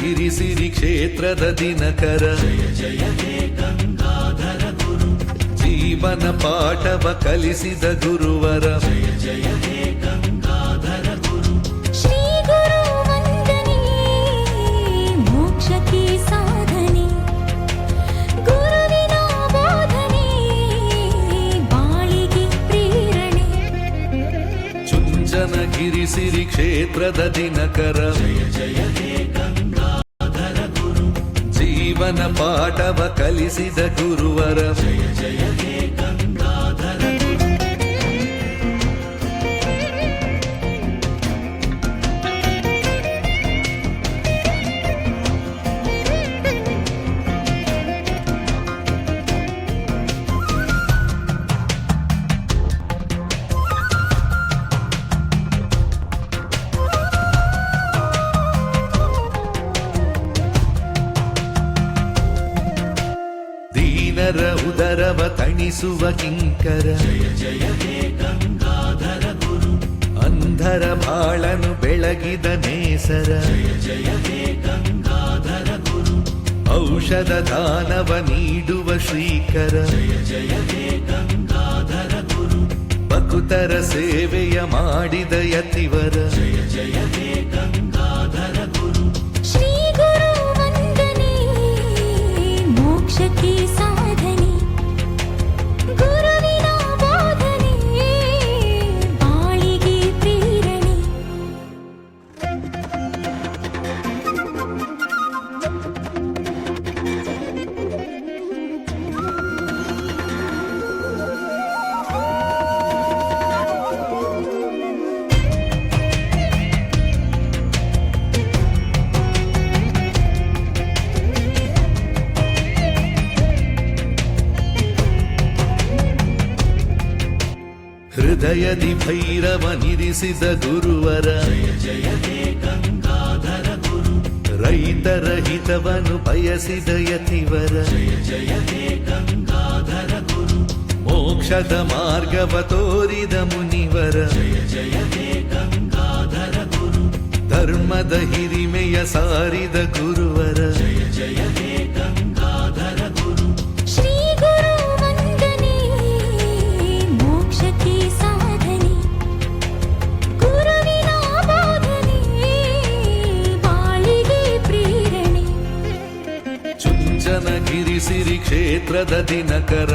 ಚುಂಚನಗಿರಿ ಸಿರಿ ಕ್ಷೇತ್ರದ ದಿನಕರ ಜೀವನ ಪಾಠವ ಕಲಿಸಿದ ಗುರುವರ ಶ್ರೀ ಗುರು ವಂದನೆ ಮೋಕ್ಷಕ್ಕೆ ಸಾಧನೆ ಗುರುವಿನ ಬೋಧನೆ ಬಾಳಿಗೆ ಪ್ರೇರಣೆ ಚುಂಚನಗಿರಿ ಸಿರಿ ಕ್ಷೇತ್ರದ ದಿನಕರ ಜೀವನ ಪಾಠವ ಕಲಿಸಿದ ಗುರುವರ ದೀನರ ಉದರವ ತಣಿಸುವ ಕಿಂಕರ ಅಂಧರ ಬಾಳನು ಬೆಳಗಿದ ನೇಸರ ಔಷಧ ದಾನವ ನೀಡುವ ಶ್ರೀಕರ ಭಕ್ತರ ಸೇವೆಯ ಮಾಡಿದ ಯತಿವರ ಶ್ರೀ ಗುರು ವಂದನೆ ಮೋಕ್ಷಕ್ಕೆ ಸಾಧನೆ ಗುರುವಿನ ಬೋಧನೆ ಬಾಳಿಗೆ ಪ್ರೇರಣೆ ಹೃದಯದಿ ಭೈರವನಿರಿಸಿದ ಗುರುವರ ರೈತರ ಹಿತವನು ಬಯಸಿದ ಯತಿವರ ಮೋಕ್ಷದ ಮಾರ್ಗವ ತೋರಿದ ಮುನಿವರ ಧರ್ಮದ ಹಿರಿಮೆಯ ಸಾರಿದ ಗುರುವರ ಶ್ರೀ ಗುರು ವಂದನೆ ಮೋಕ್ಷಕ್ಕೆ ಸಾಧನೆ ಗುರುವಿನ ಬೋಧನೆ ಬಾಳಿಗೆ ಪ್ರೇರಣೆ ಚುಂಚನಗಿರಿ ಸಿರಿ ಕ್ಷೇತ್ರದ ದಿನಕರ